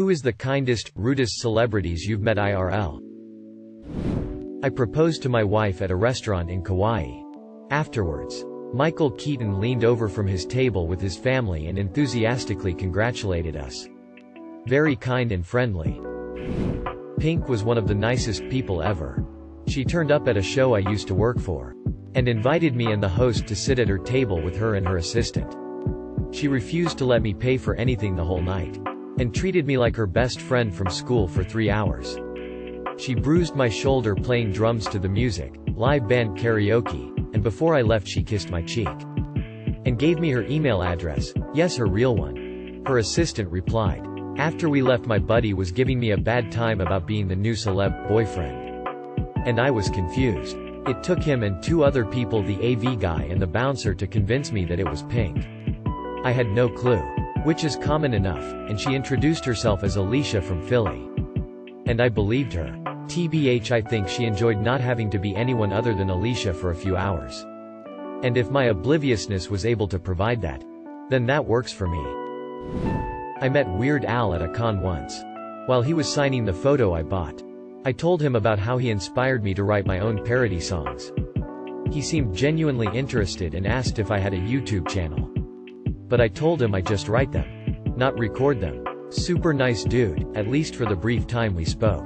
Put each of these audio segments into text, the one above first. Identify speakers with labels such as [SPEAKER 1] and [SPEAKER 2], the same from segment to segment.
[SPEAKER 1] Who is the kindest, rudest celebrities you've met IRL? I proposed to my wife at a restaurant in Kauai. Afterwards, Michael Keaton leaned over from his table with his family and enthusiastically congratulated us. Very kind and friendly. Pink was one of the nicest people ever. She turned up at a show I used to work for, and invited me and the host to sit at her table with her and her assistant. She refused to let me pay for anything the whole night, and treated me like her best friend from school for 3 hours. She bruised my shoulder playing drums to the music, live band karaoke, and before I left she kissed my cheek. And gave me her email address, yes, her real one. Her assistant replied. After we left, my buddy was giving me a bad time about being the new celeb boyfriend. And I was confused. It took him and 2 other people, the AV guy and the bouncer, to convince me that it was Pink. I had no clue. Which is common enough, and she introduced herself as Alicia from Philly. And I believed her. TBH, I think she enjoyed not having to be anyone other than Alicia for a few hours. And if my obliviousness was able to provide that, then that works for me. I met Weird Al at a con once. While he was signing the photo I bought, I told him about how he inspired me to write my own parody songs. He seemed genuinely interested and asked if I had a YouTube channel. But I told him I just write them, not record them. Super nice dude, at least for the brief time we spoke.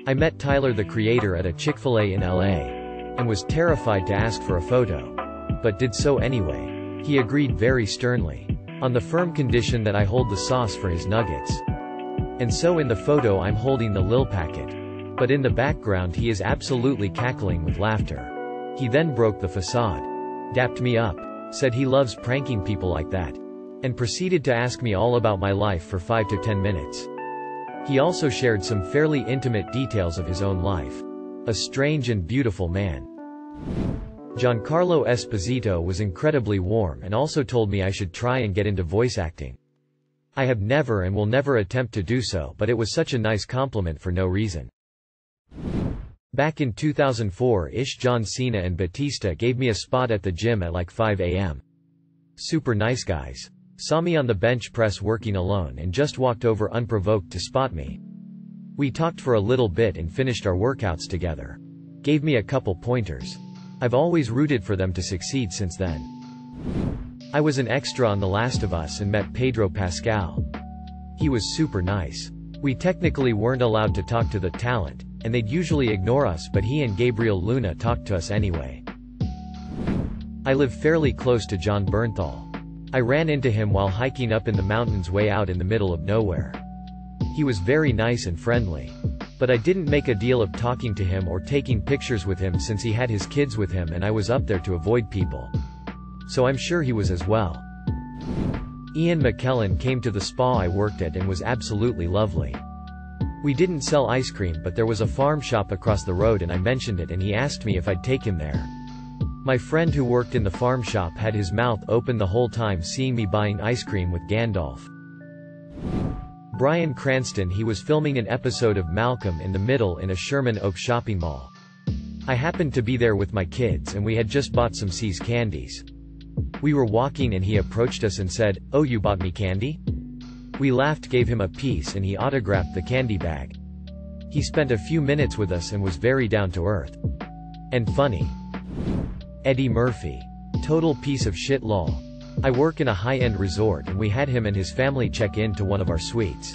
[SPEAKER 1] I met Tyler the Creator at a Chick-fil-A in LA, and was terrified to ask for a photo. But did so anyway. He agreed very sternly, on the firm condition that I hold the sauce for his nuggets. And so in the photo I'm holding the Lil packet. But in the background he is absolutely cackling with laughter. He then broke the facade, dapped me up, said he loves pranking people like that, and proceeded to ask me all about my life for 5 to 10 minutes. He also shared some fairly intimate details of his own life. A strange and beautiful man. Giancarlo Esposito was incredibly warm and also told me I should try and get into voice acting. I have never and will never attempt to do so, but it was such a nice compliment for no reason. Back in 2004-ish, John Cena and Batista gave me a spot at the gym at like 5 a.m. Super nice guys. Saw me on the bench press working alone and just walked over unprovoked to spot me. We talked for a little bit and finished our workouts together. Gave me a couple pointers. I've always rooted for them to succeed since then. I was an extra on The Last of Us and met Pedro Pascal. He was super nice. We technically weren't allowed to talk to the talent, and they'd usually ignore us, but he and Gabriel Luna talked to us anyway. I live fairly close to John Bernthal. I ran into him while hiking up in the mountains way out in the middle of nowhere. He was very nice and friendly. But I didn't make a deal of talking to him or taking pictures with him since he had his kids with him and I was up there to avoid people. So I'm sure he was as well. Ian McKellen came to the spa I worked at and was absolutely lovely. We didn't sell ice cream, but there was a farm shop across the road and I mentioned it and he asked me if I'd take him there. My friend who worked in the farm shop had his mouth open the whole time seeing me buying ice cream with Gandalf. Bryan Cranston, he was filming an episode of Malcolm in the Middle in a Sherman Oaks shopping mall. I happened to be there with my kids and we had just bought some See's candies. We were walking and he approached us and said, "Oh, you bought me candy?" We laughed, gave him a piece and he autographed the candy bag. He spent a few minutes with us and was very down to earth. And funny. Eddie Murphy. Total piece of shit lol. I work in a high-end resort and we had him and his family check in to one of our suites.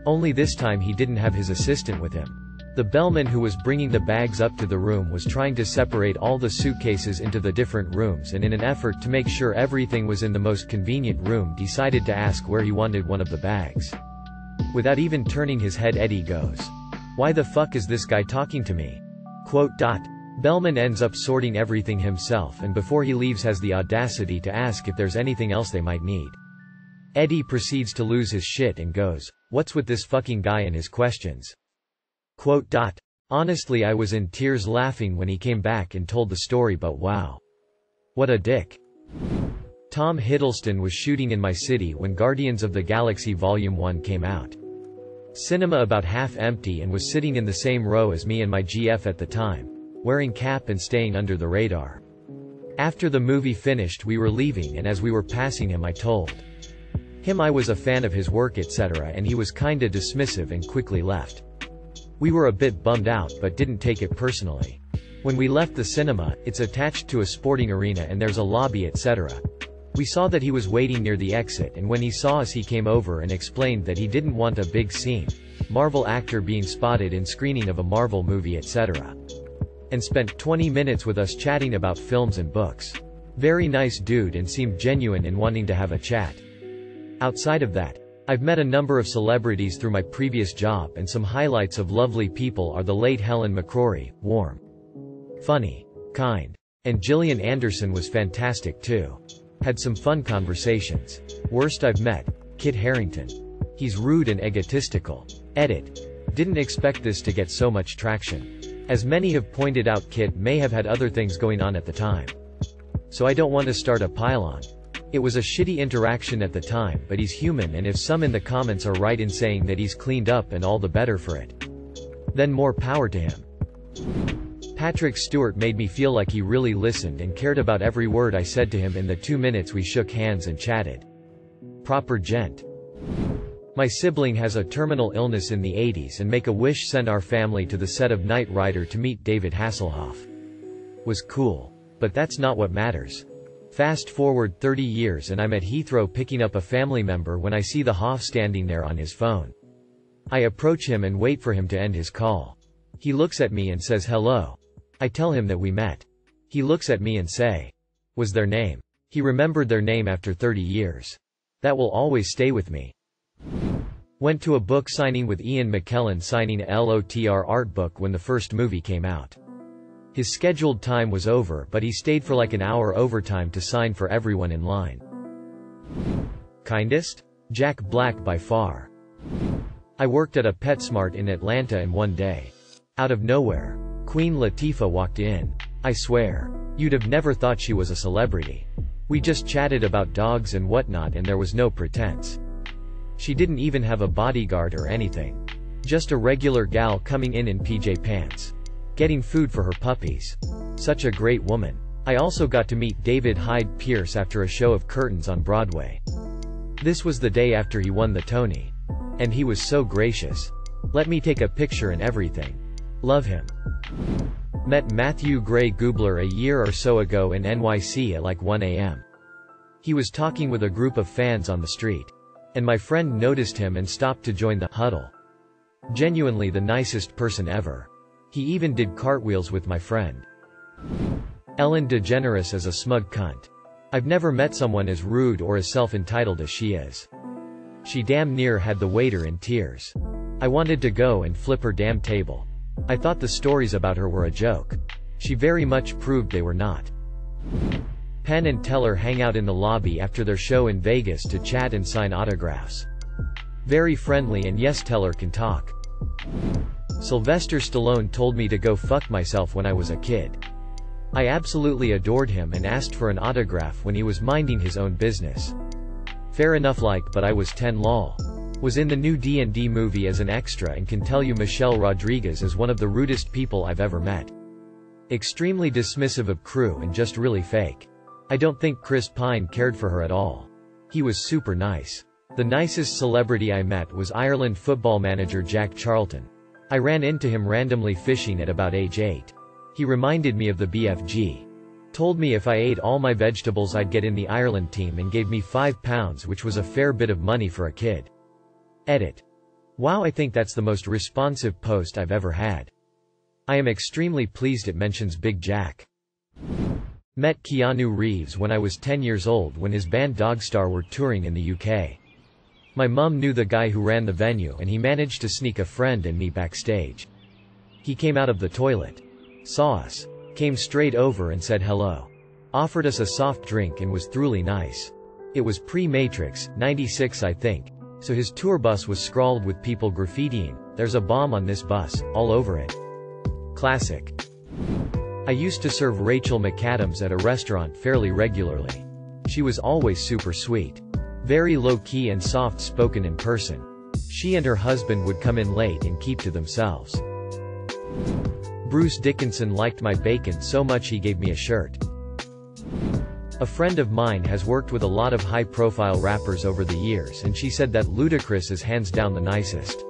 [SPEAKER 1] Only this time he didn't have his assistant with him. The bellman who was bringing the bags up to the room was trying to separate all the suitcases into the different rooms and in an effort to make sure everything was in the most convenient room decided to ask where he wanted one of the bags. Without even turning his head, Eddie goes, "Why the fuck is this guy talking to me?" Bellman ends up sorting everything himself and before he leaves has the audacity to ask if there's anything else they might need. Eddie proceeds to lose his shit and goes, "What's with this fucking guy and his questions?" Honestly, I was in tears laughing when he came back and told the story, but wow. What a dick. Tom Hiddleston was shooting in my city when Guardians of the Galaxy Volume 1 came out. Cinema about half empty and was sitting in the same row as me and my GF at the time, wearing cap and staying under the radar. After the movie finished we were leaving and as we were passing him I told I was a fan of his work etc., and he was kinda dismissive and quickly left. We were a bit bummed out but didn't take it personally. When we left the cinema, it's attached to a sporting arena and there's a lobby etc. We saw that he was waiting near the exit, and when he saw us he came over and explained that he didn't want a big scene, Marvel actor being spotted in screening of a Marvel movie etc. And spent 20 minutes with us chatting about films and books. Very nice dude and seemed genuine in wanting to have a chat. Outside of that, I've met a number of celebrities through my previous job, and some highlights of lovely people are the late Helen McCrory, warm, funny, kind, and Gillian Anderson was fantastic too. Had some fun conversations. Worst I've met, Kit Harington. He's rude and egotistical. Edit. Didn't expect this to get so much traction. As many have pointed out, Kit may have had other things going on at the time. So I don't want to start a pile-on. It was a shitty interaction at the time, but he's human, and if some in the comments are right in saying that he's cleaned up and all the better for it, then more power to him. Patrick Stewart made me feel like he really listened and cared about every word I said to him in the 2 minutes we shook hands and chatted. Proper gent. My sibling has a terminal illness in the 80s, and Make-A-Wish sent our family to the set of Knight Rider to meet David Hasselhoff. Was cool. But that's not what matters. Fast forward 30 years and I'm at Heathrow picking up a family member when I see the Hoff standing there on his phone. I approach him and wait for him to end his call. He looks at me and says hello. I tell him that we met. He looks at me and say, was their name. He remembered their name after 30 years. That will always stay with me. Went to a book signing with Ian McKellen signing a LOTR art book when the first movie came out. His scheduled time was over, but he stayed for like an hour overtime to sign for everyone in line. Kindest? Jack Black by far. I worked at a PetSmart in Atlanta, and one day, out of nowhere, Queen Latifah walked in. I swear, you'd have never thought she was a celebrity. We just chatted about dogs and whatnot, and there was no pretense. She didn't even have a bodyguard or anything. Just a regular gal coming in PJ pants. Getting food for her puppies. Such a great woman. I also got to meet David Hyde Pierce after a show of Curtains on Broadway. This was the day after he won the Tony. And he was so gracious. Let me take a picture and everything. Love him. Met Matthew Gray Gubler a year or so ago in NYC at like 1 a.m. He was talking with a group of fans on the street. And my friend noticed him and stopped to join the huddle. Genuinely the nicest person ever. He even did cartwheels with my friend. Ellen DeGeneres is a smug cunt. I've never met someone as rude or as self-entitled as she is. She damn near had the waiter in tears. I wanted to go and flip her damn table. I thought the stories about her were a joke. She very much proved they were not. Penn and Teller hang out in the lobby after their show in Vegas to chat and sign autographs. Very friendly, and yes, Teller can talk. Sylvester Stallone told me to go fuck myself when I was a kid. I absolutely adored him and asked for an autograph when he was minding his own business. Fair enough, like, but I was 10 lol. Was in the new D&D movie as an extra, and can tell you Michelle Rodriguez is one of the rudest people I've ever met. Extremely dismissive of crew and just really fake. I don't think Chris Pine cared for her at all. He was super nice. The nicest celebrity I met was Ireland football manager Jack Charlton. I ran into him randomly fishing at about age 8. He reminded me of the BFG. Told me if I ate all my vegetables I'd get in the Ireland team, and gave me £5, which was a fair bit of money for a kid. Edit. Wow, I think that's the most responsive post I've ever had. I am extremely pleased it mentions Big Jack. Met Keanu Reeves when I was 10 years old when his band Dogstar were touring in the UK. My mum knew the guy who ran the venue, and he managed to sneak a friend and me backstage. He came out of the toilet. Saw us. Came straight over and said hello. Offered us a soft drink and was truly nice. It was pre-Matrix, 96 I think, so his tour bus was scrawled with people graffitiing, "There's a bomb on this bus," all over it. Classic. I used to serve Rachel McAdams at a restaurant fairly regularly. She was always super sweet. Very low-key and soft-spoken in person. She and her husband would come in late and keep to themselves. Bruce Dickinson liked my bacon so much he gave me a shirt. A friend of mine has worked with a lot of high-profile rappers over the years, and she said that Ludacris is hands down the nicest,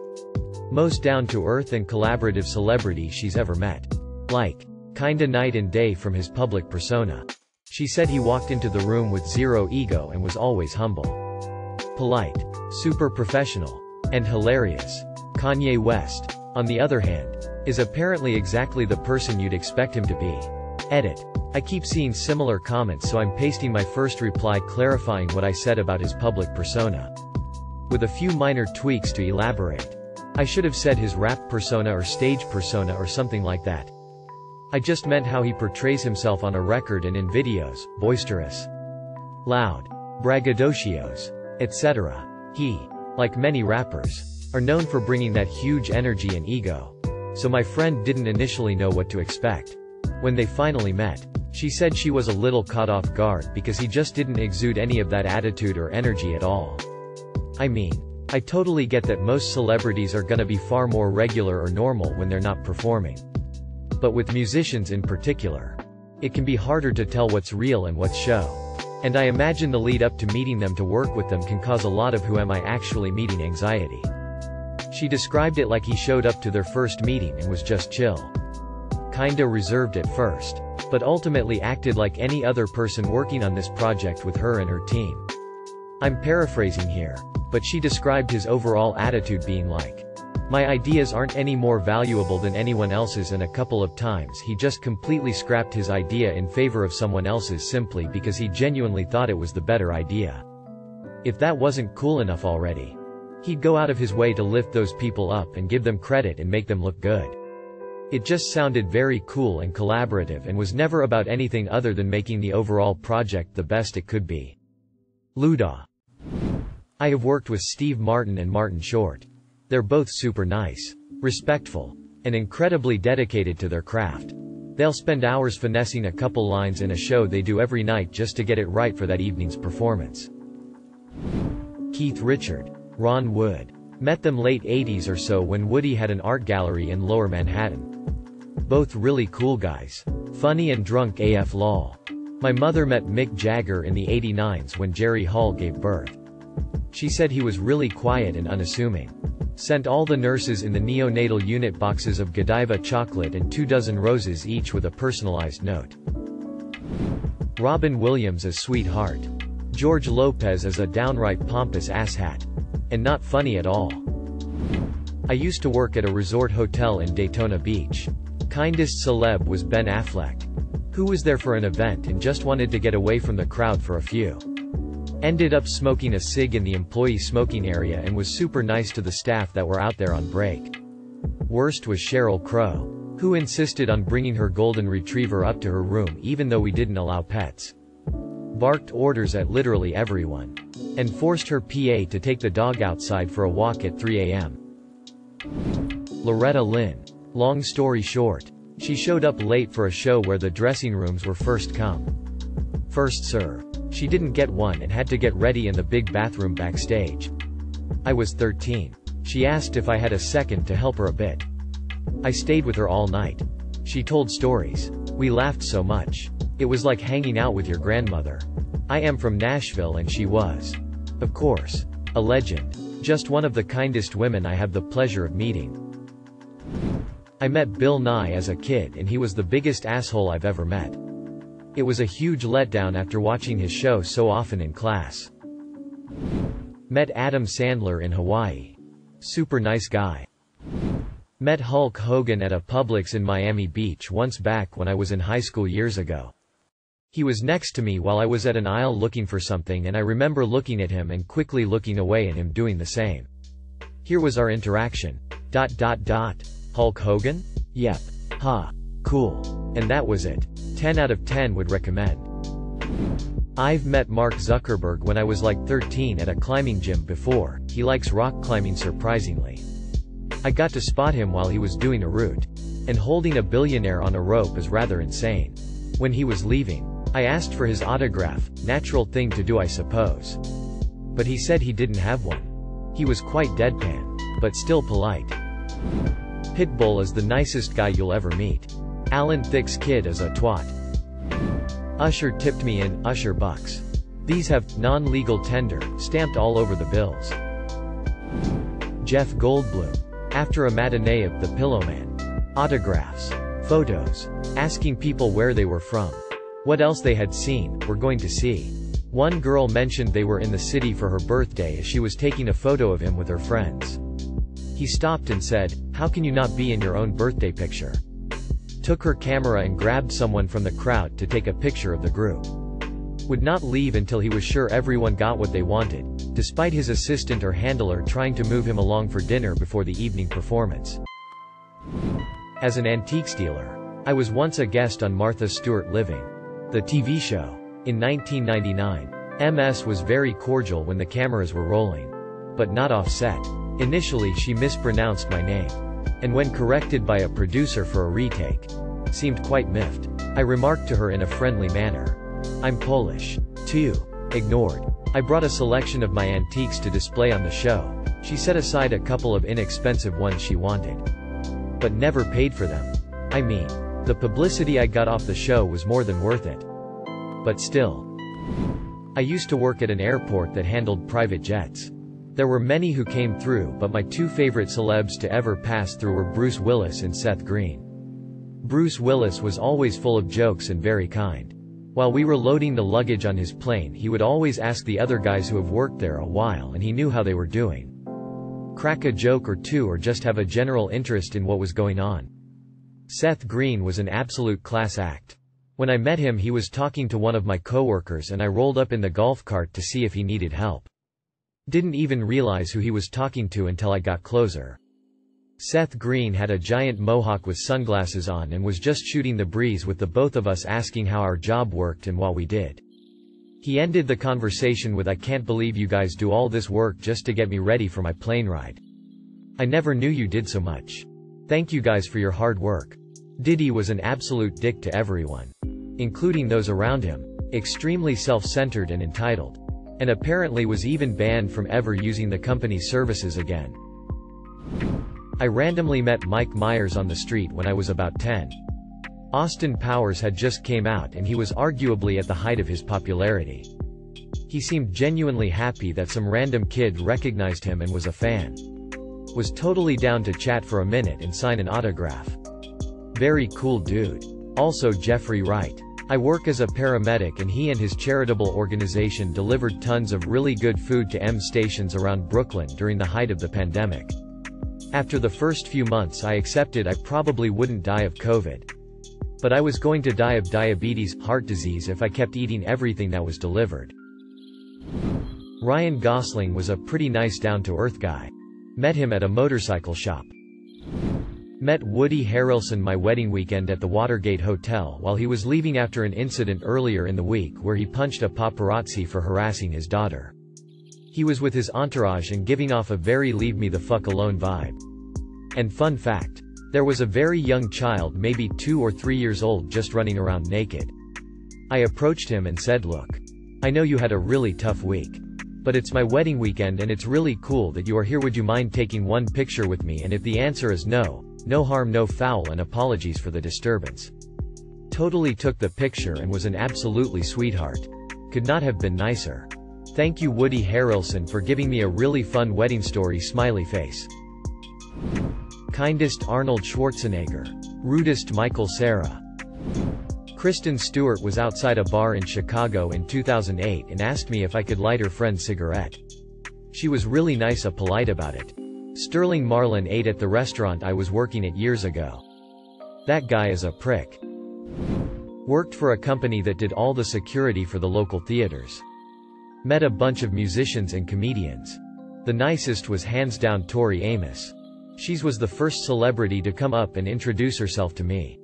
[SPEAKER 1] most down-to-earth and collaborative celebrity she's ever met. Like, kinda night and day from his public persona. She said he walked into the room with zero ego and was always humble, polite, super professional, and hilarious. Kanye West, on the other hand, is apparently exactly the person you'd expect him to be. Edit. I keep seeing similar comments, so I'm pasting my first reply clarifying what I said about his public persona, with a few minor tweaks to elaborate. I should have said his rap persona or stage persona or something like that. I just meant how he portrays himself on a record and in videos, boisterous, loud, braggadocios, etc. He, like many rappers, are known for bringing that huge energy and ego. So my friend didn't initially know what to expect. When they finally met, she said she was a little caught off guard because he just didn't exude any of that attitude or energy at all. I mean, I totally get that most celebrities are gonna be far more regular or normal when they're not performing. But with musicians in particular, it can be harder to tell what's real and what's show. And I imagine the lead up to meeting them to work with them can cause a lot of who am I actually meeting anxiety. She described it like he showed up to their first meeting and was just chill, kinda reserved at first, but ultimately acted like any other person working on this project with her and her team. I'm paraphrasing here, but she described his overall attitude being like, "My ideas aren't any more valuable than anyone else's," and a couple of times he just completely scrapped his idea in favor of someone else's simply because he genuinely thought it was the better idea. If that wasn't cool enough already, he'd go out of his way to lift those people up and give them credit and make them look good. It just sounded very cool and collaborative and was never about anything other than making the overall project the best it could be. Luda. I have worked with Steve Martin and Martin Short. They're both super nice, respectful, and incredibly dedicated to their craft. They'll spend hours finessing a couple lines in a show they do every night just to get it right for that evening's performance. Keith Richard. Ron Wood. Met them late 80s or so when Woody had an art gallery in Lower Manhattan. Both really cool guys. Funny and drunk AF lol. My mother met Mick Jagger in the '89s when Jerry Hall gave birth. She said he was really quiet and unassuming. Sent all the nurses in the neonatal unit boxes of Godiva chocolate and 24 roses each with a personalized note. Robin Williams as Sweetheart. George Lopez as a downright pompous asshat. And not funny at all. I used to work at a resort hotel in Daytona Beach. Kindest celeb was Ben Affleck, who was there for an event and just wanted to get away from the crowd for a few. Ended up smoking a cig in the employee smoking area and was super nice to the staff that were out there on break. Worst was Sheryl Crow, who insisted on bringing her golden retriever up to her room even though we didn't allow pets. Barked orders at literally everyone. And forced her PA to take the dog outside for a walk at 3 a.m. Loretta Lynn. Long story short, she showed up late for a show where the dressing rooms were first come, first serve. She didn't get one and had to get ready in the big bathroom backstage. I was 13. She asked if I had a second to help her a bit. I stayed with her all night. She told stories. We laughed so much. It was like hanging out with your grandmother. I am from Nashville and she was, of course, a legend. Just one of the kindest women I have the pleasure of meeting. I met Bill Nye as a kid and he was the biggest asshole I've ever met. It was a huge letdown after watching his show so often in class. Met Adam Sandler in Hawaii. Super nice guy. Met Hulk Hogan at a Publix in Miami Beach once back when I was in high school years ago. He was next to me while I was at an aisle looking for something and I remember looking at him and quickly looking away and him doing the same. Here was our interaction. ... Hulk Hogan? Yep. Ha. Cool. And that was it. 10 out of 10 would recommend. I've met Mark Zuckerberg when I was like 13 at a climbing gym before. He likes rock climbing surprisingly. I got to spot him while he was doing a route. And holding a billionaire on a rope is rather insane. When he was leaving, I asked for his autograph, natural thing to do I suppose. But he said he didn't have one. He was quite deadpan, but still polite. Pitbull is the nicest guy you'll ever meet. Alan Thicke's kid is a twat. Usher tipped me in, Usher bucks. These have non-legal tender stamped all over the bills. Jeff Goldblum. After a matinee of The Pillowman. Autographs. Photos. Asking people where they were from. What else they had seen, were going to see. One girl mentioned they were in the city for her birthday as she was taking a photo of him with her friends. He stopped and said, "How can you not be in your own birthday picture?" Took her camera and grabbed someone from the crowd to take a picture of the group. Would not leave until he was sure everyone got what they wanted, despite his assistant or handler trying to move him along for dinner before the evening performance. As an antiques dealer, I was once a guest on Martha Stewart Living, the TV show. In 1999, MS was very cordial when the cameras were rolling. But not off set. Initially she mispronounced my name. And when corrected by a producer for a retake, seemed quite miffed. I remarked to her in a friendly manner, "I'm Polish, too." Ignored. I brought a selection of my antiques to display on the show. She set aside a couple of inexpensive ones she wanted. But never paid for them. I mean, the publicity I got off the show was more than worth it. But still. I used to work at an airport that handled private jets. There were many who came through, but my two favorite celebs to ever pass through were Bruce Willis and Seth Green. Bruce Willis was always full of jokes and very kind. While we were loading the luggage on his plane, he would always ask the other guys who have worked there a while and he knew how they were doing. Crack a joke or two or just have a general interest in what was going on. Seth Green was an absolute class act. When I met him he was talking to one of my coworkers and I rolled up in the golf cart to see if he needed help. Didn't even realize who he was talking to until I got closer. Seth Green had a giant mohawk with sunglasses on and was just shooting the breeze with the both of us asking how our job worked and what we did. He ended the conversation with, "I can't believe you guys do all this work just to get me ready for my plane ride. I never knew you did so much. Thank you guys for your hard work." Diddy was an absolute dick to everyone, including those around him, extremely self-centered and entitled, and apparently was even banned from ever using the company's services again. I randomly met Mike Myers on the street when I was about 10. Austin Powers had just came out and he was arguably at the height of his popularity. He seemed genuinely happy that some random kid recognized him and was a fan. Was totally down to chat for a minute and sign an autograph. Very cool dude. Also Jeffrey Wright. I work as a paramedic and he and his charitable organization delivered tons of really good food to M stations around Brooklyn during the height of the pandemic. After the first few months I accepted I probably wouldn't die of COVID. But I was going to die of diabetes, heart disease if I kept eating everything that was delivered. Ryan Gosling was a pretty nice down-to-earth guy. Met him at a motorcycle shop. Met Woody Harrelson my wedding weekend at the Watergate Hotel while he was leaving after an incident earlier in the week where he punched a paparazzi for harassing his daughter. He was with his entourage and giving off a very leave me the fuck alone vibe. And fun fact, there was a very young child, maybe 2 or 3 years old, just running around naked. I approached him and said, "Look, I know you had a really tough week. But it's my wedding weekend and it's really cool that you are here. Would you mind taking one picture with me?" And if the answer is no, no harm no foul and apologies for the disturbance. Totally took the picture and was an absolutely sweetheart. Could not have been nicer. Thank you Woody Harrelson for giving me a really fun wedding story, smiley face. Kindest Arnold Schwarzenegger. Rudest Michael Cera. Kristen Stewart was outside a bar in Chicago in 2008 and asked me if I could light her friend's cigarette. She was really nice, polite about it. Sterling Marlin ate at the restaurant I was working at years ago. That guy is a prick. Worked for a company that did all the security for the local theaters. Met a bunch of musicians and comedians. The nicest was hands down Tori Amos. She was the first celebrity to come up and introduce herself to me.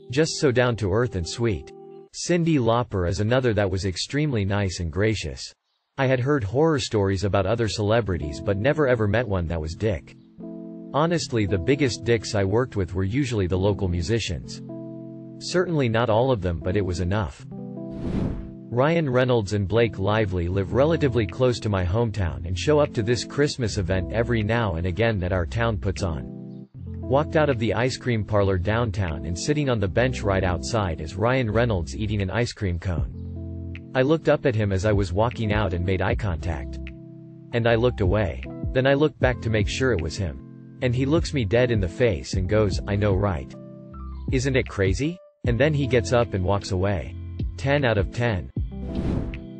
[SPEAKER 1] Just so down to earth and sweet. Cyndi Lauper is another that was extremely nice and gracious. I had heard horror stories about other celebrities but never ever met one that was dick. Honestly, the biggest dicks I worked with were usually the local musicians. Certainly not all of them, but it was enough. Ryan Reynolds and Blake Lively live relatively close to my hometown and show up to this Christmas event every now and again that our town puts on. Walked out of the ice cream parlor downtown and sitting on the bench right outside is Ryan Reynolds eating an ice cream cone. I looked up at him as I was walking out and made eye contact. And I looked away. Then I looked back to make sure it was him. And he looks me dead in the face and goes, "I know, right? Isn't it crazy?" And then he gets up and walks away. 10 out of 10.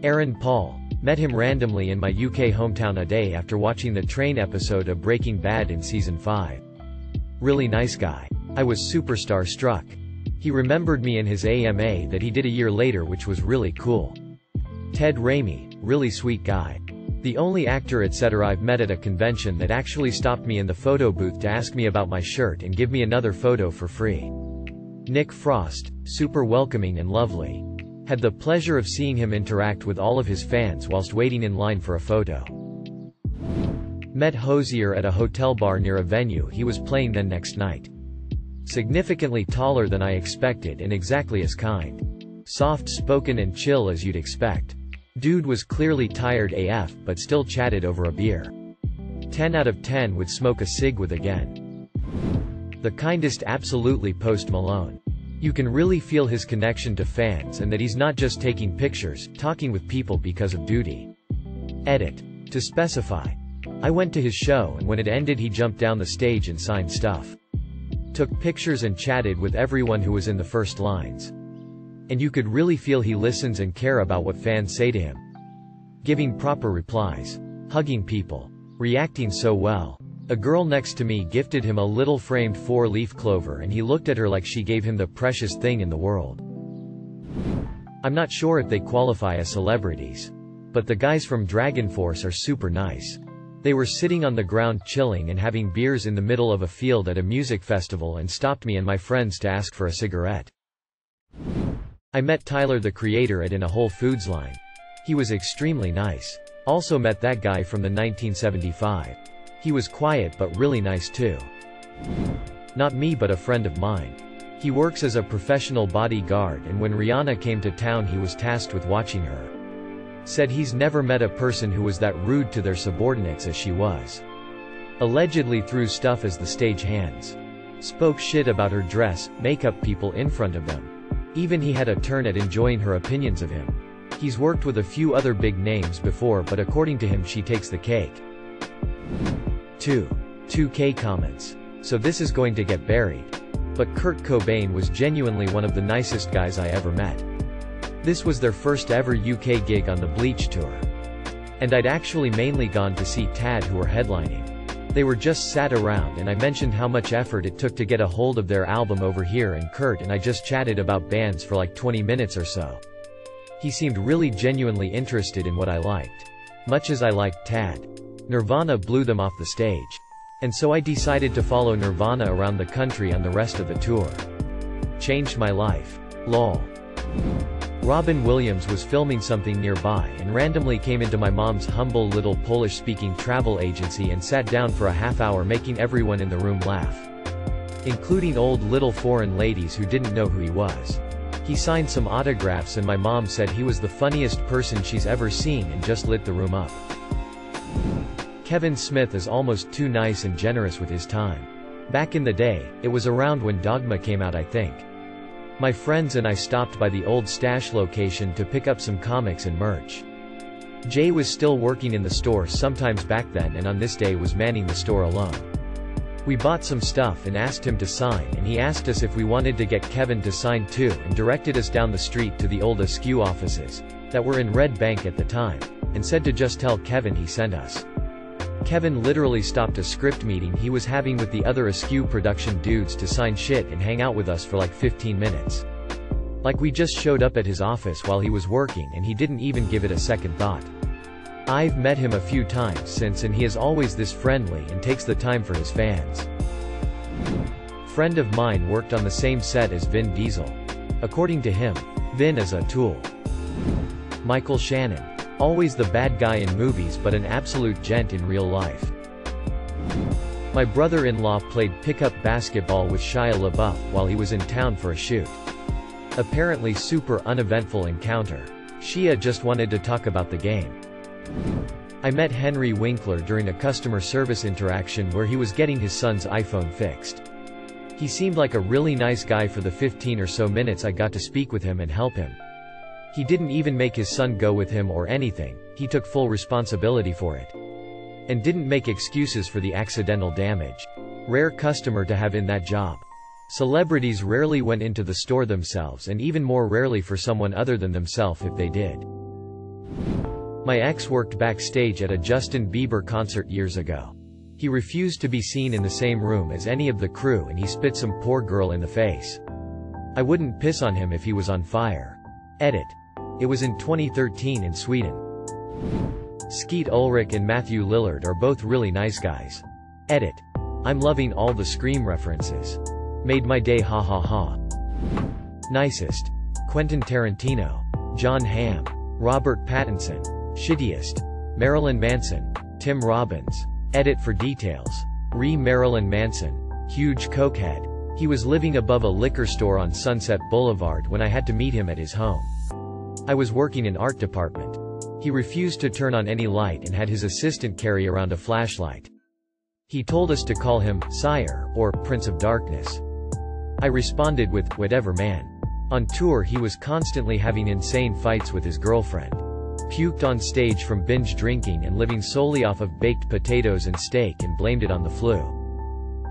[SPEAKER 1] Aaron Paul. Met him randomly in my UK hometown a day after watching the train episode of Breaking Bad in season 5. Really nice guy. I was super starstruck. He remembered me in his AMA that he did a year later, which was really cool. Ted Raimi. Really sweet guy. The only actor etc. I've met at a convention that actually stopped me in the photo booth to ask me about my shirt and give me another photo for free. Nick Frost. Super welcoming and lovely. Had the pleasure of seeing him interact with all of his fans whilst waiting in line for a photo. Met Hozier at a hotel bar near a venue he was playing then next night. Significantly taller than I expected and exactly as kind. Soft-spoken and chill as you'd expect. Dude was clearly tired AF but still chatted over a beer. 10 out of 10 would smoke a cig with again. The Kindest. Absolutely Post Malone. You can really feel his connection to fans and that he's not just taking pictures, talking with people because of duty. Edit. To specify. I went to his show and when it ended he jumped down the stage and signed stuff. Took pictures and chatted with everyone who was in the first lines. And you could really feel he listens and care about what fans say to him. Giving proper replies. Hugging people. Reacting so well. A girl next to me gifted him a little framed 4-leaf clover and he looked at her like she gave him the precious thing in the world. I'm not sure if they qualify as celebrities. But the guys from Dragon Force are super nice. They were sitting on the ground chilling and having beers in the middle of a field at a music festival and stopped me and my friends to ask for a cigarette. I met Tyler the Creator at in a Whole Foods line. He was extremely nice. Also met that guy from the 1975. He was quiet but really nice too. Not me but a friend of mine. He works as a professional bodyguard and when Rihanna came to town he was tasked with watching her. Said he's never met a person who was that rude to their subordinates as she was. Allegedly threw stuff as the stage hands. Spoke shit about her dress, makeup people in front of them. Even he had a turn at enjoying her opinions of him. He's worked with a few other big names before but according to him she takes the cake. 2K comments. So this is going to get buried. But Kurt Cobain was genuinely one of the nicest guys I ever met. This was their first ever UK gig on the Bleach tour. And I'd actually mainly gone to see Tad who were headlining. They were just sat around and I mentioned how much effort it took to get a hold of their album over here and Kurt and I just chatted about bands for like 20 minutes or so. He seemed really genuinely interested in what I liked. Much as I liked Tad. Nirvana blew them off the stage. And so I decided to follow Nirvana around the country on the rest of the tour. Changed my life. Lol. Robin Williams was filming something nearby and randomly came into my mom's humble little Polish-speaking travel agency and sat down for a half-hour making everyone in the room laugh. Including old little foreign ladies who didn't know who he was. He signed some autographs and my mom said he was the funniest person she's ever seen and just lit the room up. Kevin Smith is almost too nice and generous with his time. Back in the day, it was around when Dogma came out I think. My friends and I stopped by the old stash location to pick up some comics and merch. Jay was still working in the store sometimes back then and on this day was manning the store alone. We bought some stuff and asked him to sign and he asked us if we wanted to get Kevin to sign too and directed us down the street to the old askReddit offices, that were in Red Bank at the time, and said to just tell Kevin he sent us. Kevin literally stopped a script meeting he was having with the other askReddit production dudes to sign shit and hang out with us for like 15 minutes. Like we just showed up at his office while he was working and he didn't even give it a second thought. I've met him a few times since and he is always this friendly and takes the time for his fans. Friend of mine worked on the same set as Vin Diesel. According to him, Vin is a tool. Michael Shannon. Always the bad guy in movies but an absolute gent in real life. My brother-in-law played pickup basketball with Shia LaBeouf while he was in town for a shoot. Apparently super uneventful encounter. Shia just wanted to talk about the game. I met Henry Winkler during a customer service interaction where he was getting his son's iPhone fixed. He seemed like a really nice guy for the 15 or so minutes I got to speak with him and help him. He didn't even make his son go with him or anything, he took full responsibility for it. And didn't make excuses for the accidental damage. Rare customer to have in that job. Celebrities rarely went into the store themselves, and even more rarely for someone other than themselves if they did. My ex worked backstage at a Justin Bieber concert years ago. He refused to be seen in the same room as any of the crew, and he spit some poor girl in the face. I wouldn't piss on him if he was on fire. Edit. It was in 2013 in Sweden. Skeet Ulrich and Matthew Lillard are both really nice guys. Edit. I'm loving all the Scream references. Made my day, ha ha ha. Nicest. Quentin Tarantino. John Hamm. Robert Pattinson. Shittiest. Marilyn Manson. Tim Robbins. Edit for details. Marilyn Manson. Huge cokehead. He was living above a liquor store on Sunset Boulevard when I had to meet him at his home. I was working in art department. He refused to turn on any light and had his assistant carry around a flashlight. He told us to call him Sire, or Prince of Darkness. I responded with, whatever man. On tour he was constantly having insane fights with his girlfriend. Puked on stage from binge drinking and living solely off of baked potatoes and steak, and blamed it on the flu.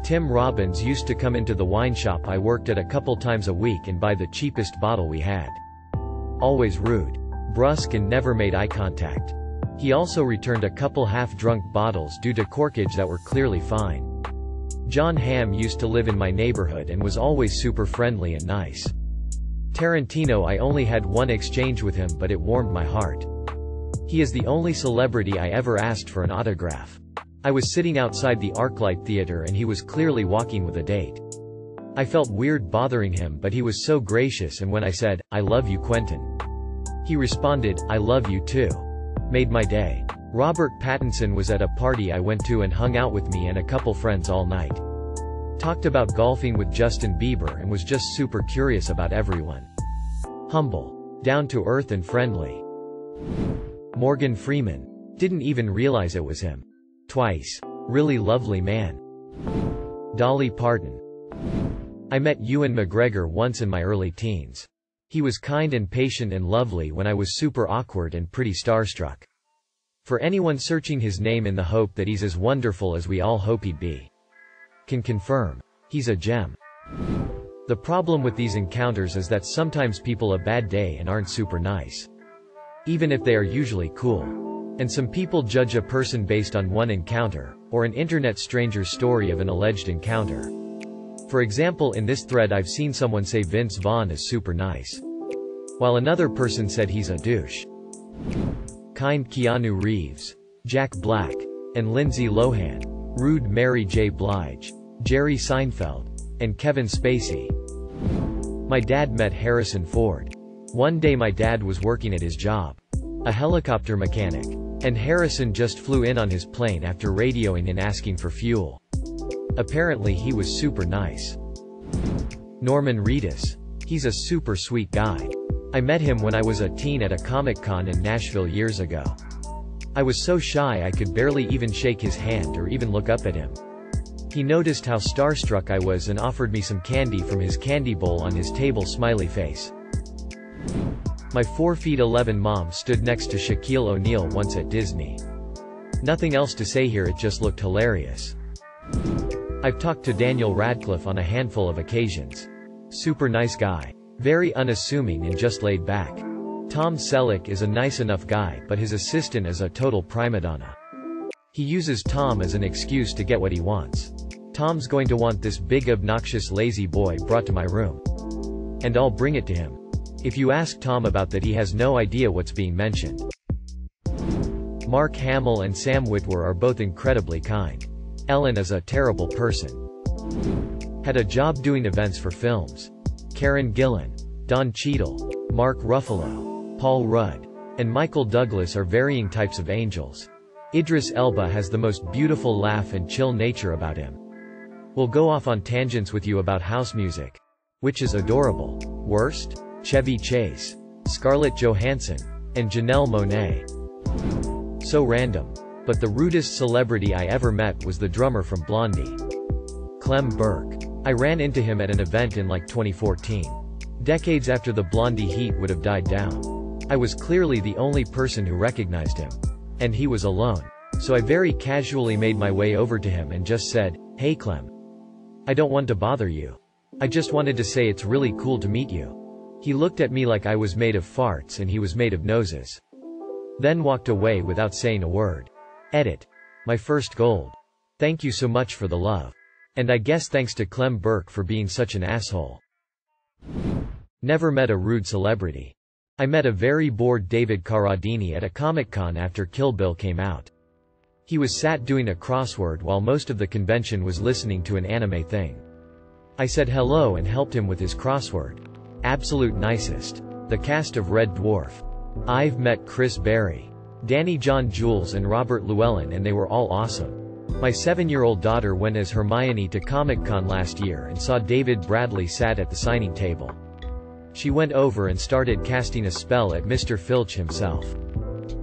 [SPEAKER 1] Tim Robbins used to come into the wine shop I worked at a couple times a week and buy the cheapest bottle we had. Always rude. Brusque and never made eye contact. He also returned a couple half-drunk bottles due to corkage that were clearly fine. John Hamm used to live in my neighborhood and was always super friendly and nice. Tarantino, I only had one exchange with him, but it warmed my heart. He is the only celebrity I ever asked for an autograph. I was sitting outside the ArcLight Theater and he was clearly walking with a date. I felt weird bothering him, but he was so gracious, and when I said, "I love you, Quentin," he responded, "I love you too." Made my day. Robert Pattinson was at a party I went to and hung out with me and a couple friends all night. Talked about golfing with Justin Bieber and was just super curious about everyone. Humble. Down to earth and friendly. Morgan Freeman. Didn't even realize it was him. Twice. Really lovely man. Dolly Parton. I met Ewan McGregor once in my early teens. He was kind and patient and lovely when I was super awkward and pretty starstruck. For anyone searching his name in the hope that he's as wonderful as we all hope he'd be. Can confirm. He's a gem. The problem with these encounters is that sometimes people have a bad day and aren't super nice. Even if they are usually cool. And some people judge a person based on one encounter, or an internet stranger's story of an alleged encounter. For example, in this thread I've seen someone say Vince Vaughn is super nice, while another person said he's a douche. Kind Keanu Reeves, Jack Black, and Lindsay Lohan. Rude Mary J. Blige, Jerry Seinfeld, and Kevin Spacey. My dad met Harrison Ford. One day my dad was working at his job, a helicopter mechanic, and Harrison just flew in on his plane after radioing and asking for fuel. Apparently he was super nice. Norman Reedus. He's a super sweet guy. I met him when I was a teen at a Comic-Con in Nashville years ago. I was so shy I could barely even shake his hand or even look up at him. He noticed how starstruck I was and offered me some candy from his candy bowl on his table, smiley face. My 4'11" mom stood next to Shaquille O'Neal once at Disney. Nothing else to say here, it just looked hilarious. I've talked to Daniel Radcliffe on a handful of occasions. Super nice guy. Very unassuming and just laid back. Tom Selleck is a nice enough guy, but his assistant is a total prima donna. He uses Tom as an excuse to get what he wants. Tom's going to want this big obnoxious lazy boy brought to my room. And I'll bring it to him. If you ask Tom about that, he has no idea what's being mentioned. Mark Hamill and Sam Witwer are both incredibly kind. Ellen is a terrible person. Had a job doing events for films. Karen Gillan, Don Cheadle, Mark Ruffalo, Paul Rudd, and Michael Douglas are varying types of angels. Idris Elba has the most beautiful laugh and chill nature about him. Will go off on tangents with you about house music, which is adorable. Worst? Chevy Chase, Scarlett Johansson, and Janelle Monáe. So random. But the rudest celebrity I ever met was the drummer from Blondie. Clem Burke. I ran into him at an event in like 2014. Decades after the Blondie heat would have died down. I was clearly the only person who recognized him. And he was alone. So I very casually made my way over to him and just said, "Hey Clem. I don't want to bother you. I just wanted to say it's really cool to meet you." He looked at me like I was made of farts and he was made of noses. Then walked away without saying a word. Edit. My first gold. Thank you so much for the love. And I guess thanks to Clem Burke for being such an asshole. Never met a rude celebrity. I met a very bored David Carradine at a Comic-Con after Kill Bill came out. He was sat doing a crossword while most of the convention was listening to an anime thing. I said hello and helped him with his crossword. Absolute nicest. The cast of Red Dwarf. I've met Chris Berry, Danny John Jules and Robert Llewellyn and they were all awesome. My 7-year-old daughter went as Hermione to Comic-Con last year and saw David Bradley sat at the signing table. She went over and started casting a spell at Mr. Filch himself.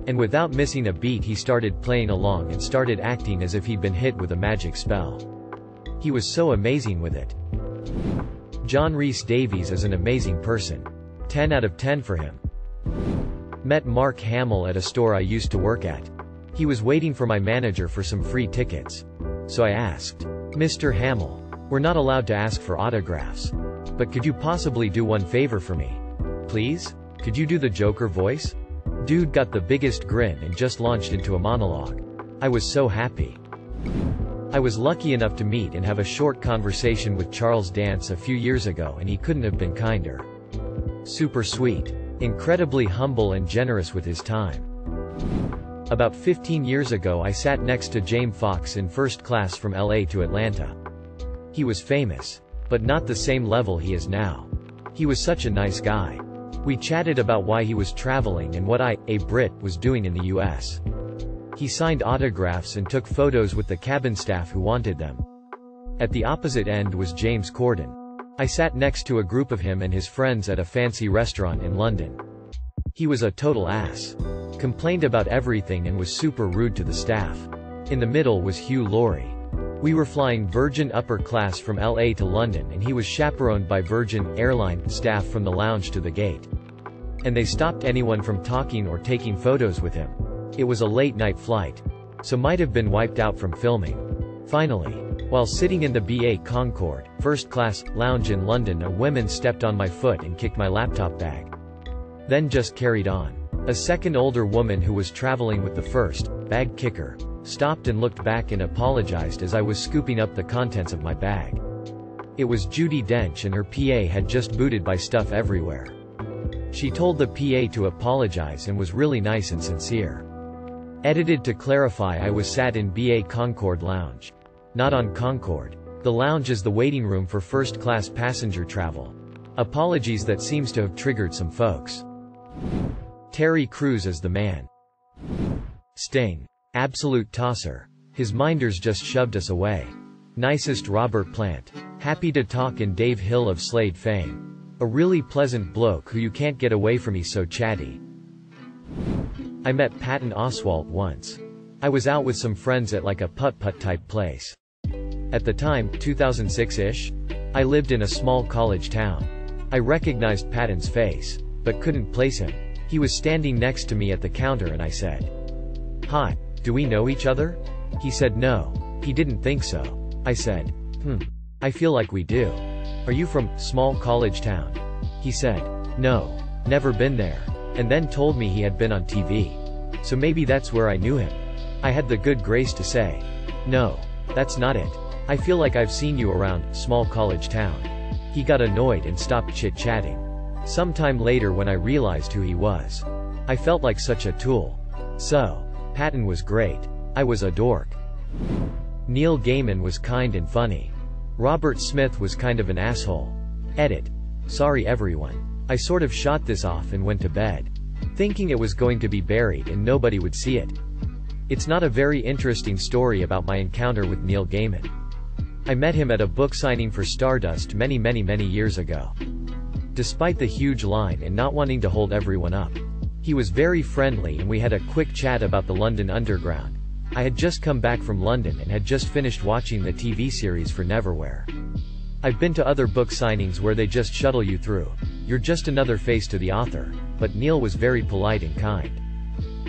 [SPEAKER 1] And without missing a beat he started playing along and started acting as if he'd been hit with a magic spell. He was so amazing with it. John Rhys Davies is an amazing person. 10 out of 10 for him. Met Mark Hamill at a store I used to work at. He was waiting for my manager for some free tickets. So I asked, "Mr. Hamill, we're not allowed to ask for autographs. But could you possibly do one favor for me? Please? Could you do the Joker voice?" Dude got the biggest grin and just launched into a monologue. I was so happy. I was lucky enough to meet and have a short conversation with Charles Dance a few years ago and he couldn't have been kinder. Super sweet. Incredibly humble and generous with his time. About 15 years ago I sat next to James Fox in first class from LA to Atlanta. He was famous. But not the same level he is now. He was such a nice guy. We chatted about why he was traveling and what I, a Brit, was doing in the US. He signed autographs and took photos with the cabin staff who wanted them. At the opposite end was James Corden. I sat next to a group of him and his friends at a fancy restaurant in London. He was a total ass. Complained about everything and was super rude to the staff. In the middle was Hugh Laurie. We were flying Virgin upper class from LA to London and he was chaperoned by Virgin Airline staff from the lounge to the gate. And they stopped anyone from talking or taking photos with him. It was a late night flight. So might have been wiped out from filming. Finally, while sitting in the BA Concorde, first class, lounge in London, a woman stepped on my foot and kicked my laptop bag. Then just carried on. A second older woman who was traveling with the first bag kicker stopped and looked back and apologized as I was scooping up the contents of my bag. It was Judi Dench and her PA had just booted by stuff everywhere. She told the PA to apologize and was really nice and sincere. Edited to clarify, I was sat in BA Concorde lounge. Not on Concorde. The lounge is the waiting room for first-class passenger travel. Apologies, that seems to have triggered some folks. Terry Crews is the man. Sting. Absolute tosser. His minders just shoved us away. Nicest Robert Plant. Happy to talk, and Dave Hill of Slade fame. A really pleasant bloke who you can't get away from, he's so chatty. I met Patton Oswalt once. I was out with some friends at like a putt-putt type place. At the time, 2006-ish, I lived in a small college town. I recognized Patton's face, but couldn't place him. He was standing next to me at the counter and I said, "Hi, do we know each other?" He said no. He didn't think so. I said, I feel like we do. Are you from small college town? He said, no, never been there. And then told me he had been on TV. So maybe that's where I knew him. I had the good grace to say, no, that's not it. I feel like I've seen you around small college town. He got annoyed and stopped chit-chatting. Sometime later, when I realized who he was, I felt like such a tool. So, Patton was great. I was a dork. Neil Gaiman was kind and funny. Robert Smith was kind of an asshole. Edit. Sorry everyone. I sort of shot this off and went to bed, thinking it was going to be buried and nobody would see it. It's not a very interesting story about my encounter with Neil Gaiman. I met him at a book signing for Stardust many years ago. Despite the huge line and not wanting to hold everyone up, he was very friendly and we had a quick chat about the London Underground. I had just come back from London and had just finished watching the TV series for Neverwhere. I've been to other book signings where they just shuttle you through. You're just another face to the author. But Neil was very polite and kind.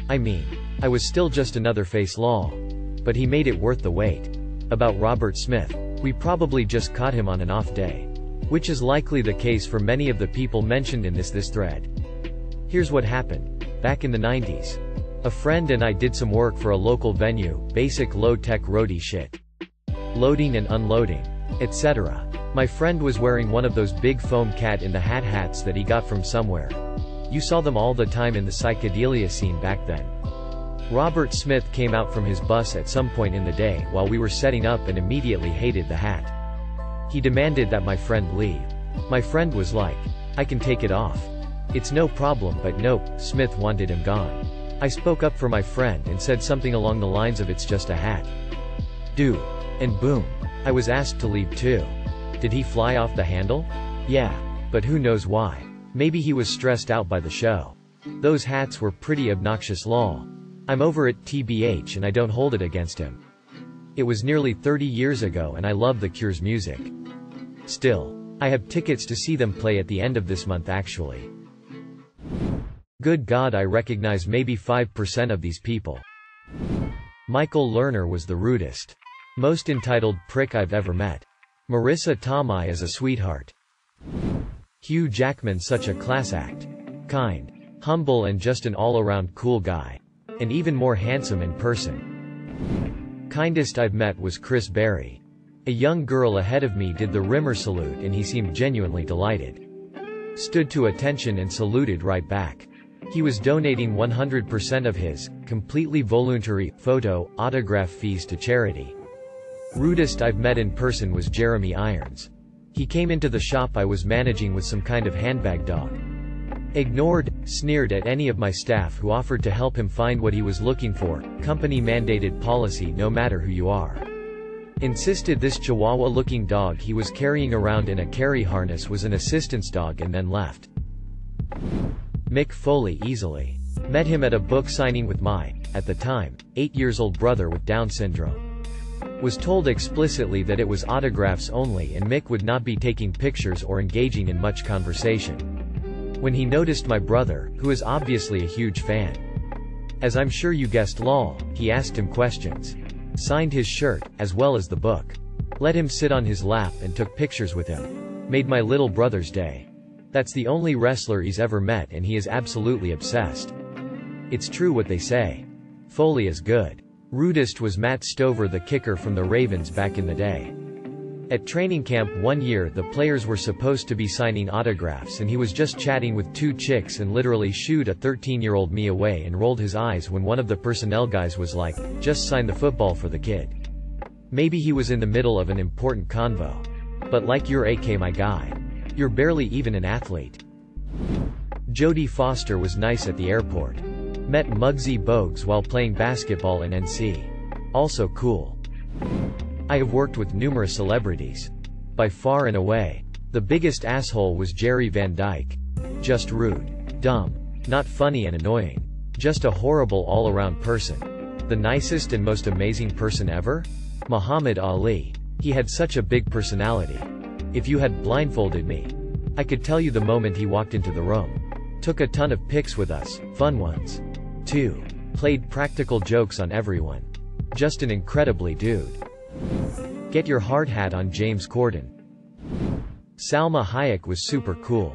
[SPEAKER 1] I mean, I was still just another face lol. But he made it worth the wait. About Robert Smith. We probably just caught him on an off day. Which is likely the case for many of the people mentioned in this thread. Here's what happened. Back in the 90s. A friend and I did some work for a local venue, basic low-tech roadie shit. Loading and unloading, etc. My friend was wearing one of those big foam cat-in-the-hat hats that he got from somewhere. You saw them all the time in the psychedelia scene back then. Robert Smith came out from his bus at some point in the day while we were setting up and immediately hated the hat. He demanded that my friend leave. My friend was like, I can take it off. It's no problem, but nope, Smith wanted him gone. I spoke up for my friend and said something along the lines of it's just a hat. Dude. And boom. I was asked to leave too. Did he fly off the handle? Yeah. But who knows why. Maybe he was stressed out by the show. Those hats were pretty obnoxious lol. I'm over it TBH and I don't hold it against him. It was nearly 30 years ago and I love The Cure's music. Still. I have tickets to see them play at the end of this month actually. Good God, I recognize maybe 5% of these people. Michael Lerner was the rudest. Most entitled prick I've ever met. Marissa Tomei is a sweetheart. Hugh Jackman such a class act. Kind. Humble and just an all-around cool guy. And even more handsome in person. Kindest I've met was Chris Berry. A young girl ahead of me did the Rimmer salute and he seemed genuinely delighted. Stood to attention and saluted right back. He was donating 100% of his, completely voluntary, photo, autograph fees to charity. Rudest I've met in person was Jeremy Irons. He came into the shop I was managing with some kind of handbag dog. Ignored, sneered at any of my staff who offered to help him find what he was looking for, company mandated policy no matter who you are. Insisted this chihuahua-looking dog he was carrying around in a carry harness was an assistance dog and then left. Mick Foley easily. Met him at a book signing with my, at the time, 8-year-old brother with Down syndrome. Was told explicitly that it was autographs only and Mick would not be taking pictures or engaging in much conversation. When he noticed my brother, who is obviously a huge fan. As I'm sure you guessed lol, he asked him questions. Signed his shirt, as well as the book. Let him sit on his lap and took pictures with him. Made my little brother's day. That's the only wrestler he's ever met and he is absolutely obsessed. It's true what they say. Foley is good. Rudest was Matt Stover, the kicker from the Ravens back in the day. At training camp one year the players were supposed to be signing autographs and he was just chatting with 2 chicks and literally shooed a 13-year-old me away and rolled his eyes when one of the personnel guys was like, just sign the football for the kid. Maybe he was in the middle of an important convo. But like you're AK my guy. You're barely even an athlete. Jodie Foster was nice at the airport. Met Muggsy Bogues while playing basketball in NC. Also cool. I have worked with numerous celebrities. By far and away, the biggest asshole was Jerry Van Dyke. Just rude. Dumb. Not funny and annoying. Just a horrible all-around person. The nicest and most amazing person ever? Muhammad Ali. He had such a big personality. If you had blindfolded me, I could tell you the moment he walked into the room. Took a ton of pics with us, fun ones. 2. Played practical jokes on everyone. Just an incredibly dude. Get your hard hat on James Corden. Salma Hayek was super cool.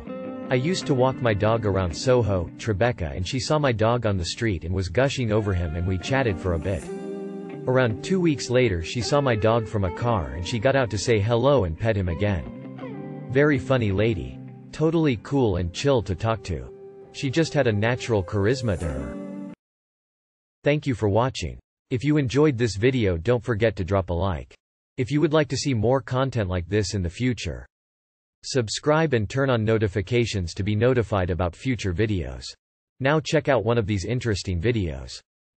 [SPEAKER 1] I used to walk my dog around Soho, Tribeca, and she saw my dog on the street and was gushing over him and we chatted for a bit. Around 2 weeks later she saw my dog from a car and she got out to say hello and pet him again. Very funny lady. Totally cool and chill to talk to. She just had a natural charisma to her. Thank you for watching. If you enjoyed this video, don't forget to drop a like. If you would like to see more content like this in the future, subscribe and turn on notifications to be notified about future videos. Now check out one of these interesting videos.